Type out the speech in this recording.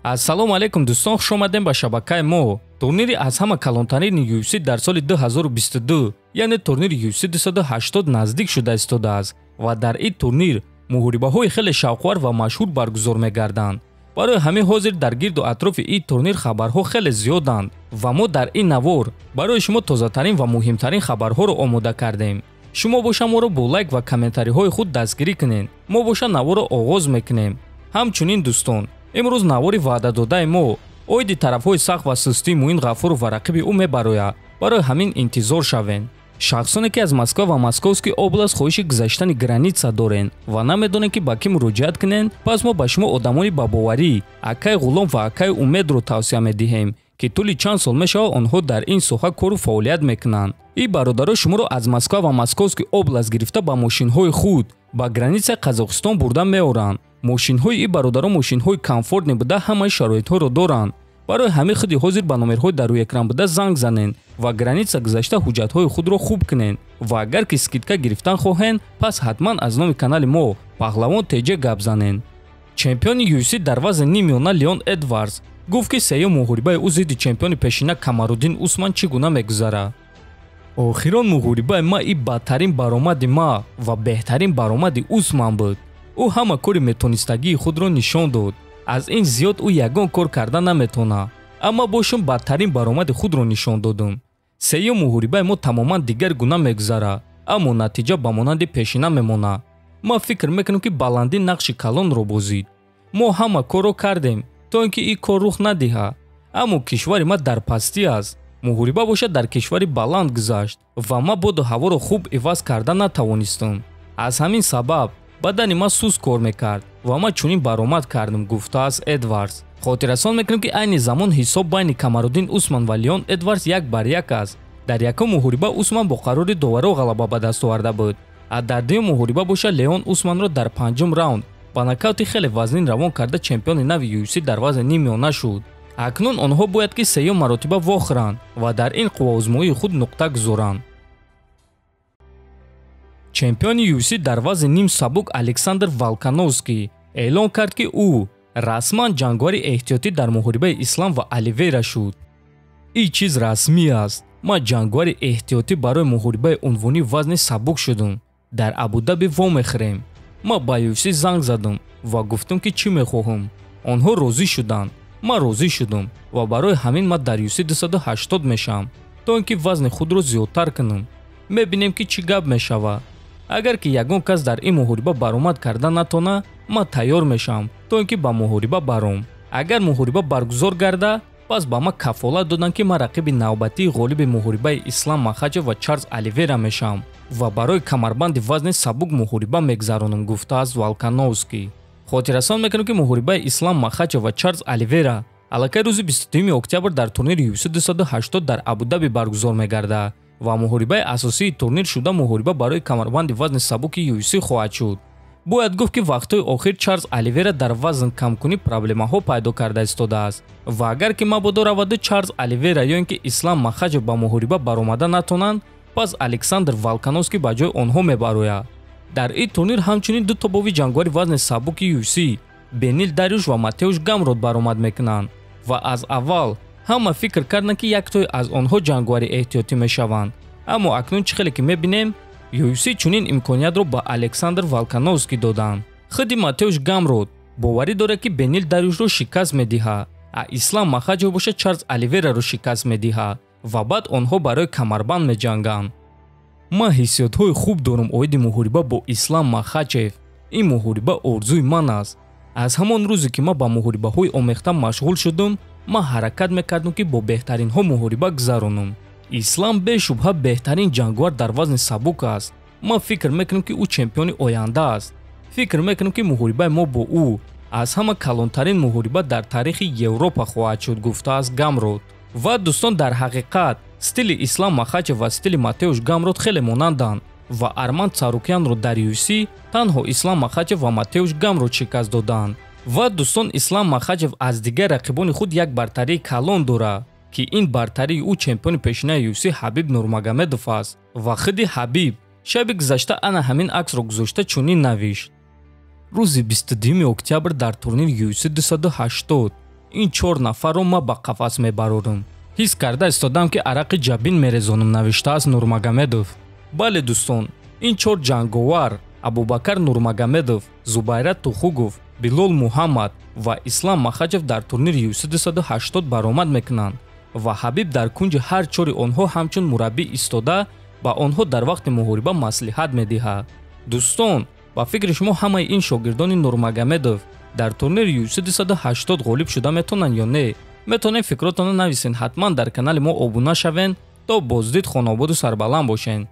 Ассалому алейкум дӯстон, хуш омадем ба шабакаи мо. Турнири аз ҳама калонтарини UFC дар соли 2022, яъне турнири UFC 280 наздик шуда истодааст ва дар ин турнир муҳорибаҳои хеле шавқовар ва машҳур баргузор мегарданд. Барои ҳамин ҳозир дар гирду атрофи ин турнир хабарҳо хеле зиёданд ва мо дар ин навор барои шумо тозатарин ва муҳимтарин хабарҳоро омода кардем. шумо боша моро бо лайк ва комментариҳои худ дастгирӣ кунед. Мо боша наворро оғоз мекунем. ҳамчунин дӯстон, имрӯз навори ваъдаdoдаи мо оиди тарафҳои сахт ва сустии Муин Ғафуров ва рақиби ӯ мебарояд. барои ҳамин интизор шавен. шахсоне ки аз Москва ва Московскии област хоҳиши гузаштани граница дорен ва намедонед ки ба кӣ муроҷиат кунед, пас мо ба шумо одамони бабоварӣ, Акаи Ғулом ва Акаи Умедро тавсия медиҳем ки тӯли чанд сол мешавад онҳо дар ин соҳа кору фаъолият мекунанд. ин бародаро шуморо аз Москва ва Московскии област гирифта ба мошинҳои худ ба границаи Қазоқистон бурда меоранд. мошинҳои ин бародаро мошинҳои комфортне буда ҳамаи шароитҳоро доранд. барои ҳамин худи ҳозир ба номерҳои дар рӯи экран буда занг занед ва граница гузашта ҳуҷҷатҳои худро хуб кунед ва агар ки скидка гирифтан хоҳед, пас ҳатман аз номи канали мо Паҳлавон теҷа гап занед. чемпиони UFC дар вазни нимёна Леон Эдвардс гуфт ки сеюм муҳорибаи ӯ зидди чемпиони пешина Камаруддин Усман чӣ гуна мегузарад. охирон муҳорибаи ма ин бадтарин баромади ма ва беҳтарин баромади Усман буд. ӯ ҳама кори метонистагии худро нишон дод. аз ин зиёд ӯ ягон кор карда наметона. аммо бошум бадтарин баромади худро нишон додум. сеюм муҳорибаи мо тамоман дигар гуна мегузарад, аммо натиҷа ба монанди пешина мемонад. ма фикр мекунам ки баландӣ нақши калонро бозид. мо ҳама корро кардем то ин ки ин кор рух надиҳад, аммо кишвари ма дар пастӣ аст. муҳориба бошад дар кишвари баланд гузашт ва ма боду ҳаворо хуб иваз карда натавонистам. аз ҳамин сабаб бадани ма суст кор мекард ва ма чунин баромад кардам, гуфтааст Эдвардс. хотиррасон мекунем ки айни замон ҳисоб байни Камаруддин Усман ва Леон Эдвардс 1-1 аст. дар якум муҳориба Усман бо қарори доваро ғалаба ба даст оварда буд, а дар дуюм муҳориба боша Леон Усманро дар панҷум раунд ба нокаути хеле вазнин равон карда чемпиони нави UFC дар вазни нимёна шуд. акнун онҳо бояд ки сеюм маротиба вохӯранд ва дар ин қувваозмоии худ нуқта гузоранд. чемпиони UFC дар вазни ним сабук Александр Волкановский эълон кард ки ӯ расман ҷангвари эҳтиётӣ дар муҳорибаи Ислам ва Оливейра шуд. ин чиз расмӣ аст. ма ҷангвари эҳтиётӣ барои муҳорибаи унвони вазни сабук шудам. дар Абудаби вомехӯрем. ма ба UFC занг задам ва гуфтам ки чӣ мехоҳам. онҳо розӣ шуданд. ма розӣ шудам ва барои ҳамин ма дар UFC 280 мешавам то ин ки вазни худро зиёдтар кунам. мебинем ки чӣ гап мешавад. агар ки ягон кас дар ин муҳориба баромад карда натона, ма тайёр мешавам то ин ки ба муҳориба баром. агар муҳориба баргузор гарда, пас ба ма кафолат доданд ки ма рақиби навбатии ғолиби муҳорибаи Ислам Махачев ва Чарлз Оливейра мешавам ва барои камарбанди вазни сабук муҳориба мегзаронам, гуфтааст Волкановский. хотиррасон мекунем ки муҳорибаи Ислам Махачев ва Чарлз Оливейра аллакай рӯзи 22 октябр дар турнири UFC 280 дар Абудаби баргузор мегардад ва муҳорибаи асосии турнир шуда муҳориба барои камарбанди вазни сабуки UFC хоҳад шуд. бояд гуфт ки вақтҳои охир Чарлз Оливейра дар вазн камкунӣ проблемаҳо пайдо карда истодааст ва агар ки мабодо раваду Чарлз Оливейра ё ин ки Ислам Махачев ба муҳориба баромада натонанд, пас Александр Волкановский ба ҷои онҳо мебарояд. дар ин турнир ҳамчунин ду тобови ҷангвари вазни сабуки UFC Бенил Дарюш ва Матеуш Гамрот баромад мекунанд ва аз аввал ҳама фикр карданд ки яктое аз онҳо ҷангвари эҳтиётӣ мешаванд, аммо акнун чӣ хеле ки мебинем, UFC чунин имкониятро ба Александр Волкановский доданд. худи Матеуш Гамрот боварӣ дорад ки Бенил Дарюшро шикаст медиҳад, а Ислам Махачев боша Чарлз Оливейраро шикаст медиҳад ва баъд онҳо барои камарбанд меҷанганд. ма ҳиссиётҳои хуб дорам оиди муҳориба бо Ислам Махачев. ин муҳориба орзуи ман аст. аз ҳамон рӯзе ки ма ба муҳорибаҳои омехта машғул шудам, ма ҳаракат мекардам ки бо беҳтаринҳо муҳориба гузаронам. Ислам бешубҳа беҳтарин ҷангвар дар вазни сабук аст. ма фикр мекунам ки ӯ чемпиони оянда аст. фикр мекунам ки муҳорибаи мо бо ӯ аз ҳама калонтарин муҳориба дар таърихи Европа хоҳад шуд, гуфтааст Гамрот. ва дӯстон, дар ҳақиқат стили Ислам Махачев ва стили Матеуш Гамрот хеле монанданд ва Арманд Сарукянро дар UFC танҳо Ислам Махачев ва Матеуш Гамрот шикаст доданд. ва дӯстон, Ислам Махачев аз дигар рақибони худ як бартарии калон дорад ки ин бартарии ӯ чемпиони пешинаи UFC Ҳабиб Нурмагомедов аст ва худи Ҳабиб шаби гузашта ана ҳамин аксро гузошта чунин навишт: рӯзи 22 октябр дар турнири UFC 280 ин 4 нафарро ма ба қафас мебарорам. ҳис карда истодам ки арақи ҷабин мерезонам, навиштааст Нурмагомедов. бале дӯстон, ин 4 ҷанговар Абубакар Нурмагомедов, Зубайра Тухугов, Билол Муҳаммад ва Ислам Махаҷев дар турнири UFC 280 баромад мекунанд ва Ҳабиб дар кунҷи ҳар 4 онҳо ҳамчун мураббӣ истода ба онҳо дар вақти муҳориба маслиҳат медиҳад. дӯстон, ба фикри шумо ҳамаи ин шогирдони Нурмагомедов дар турнири UFC 280 ғолиб шуда метавонанд ё не? метавонед фикротонро нависен. ҳатман дар канали мо обуна шавен. то боздид хонободу сарбаланд бошен.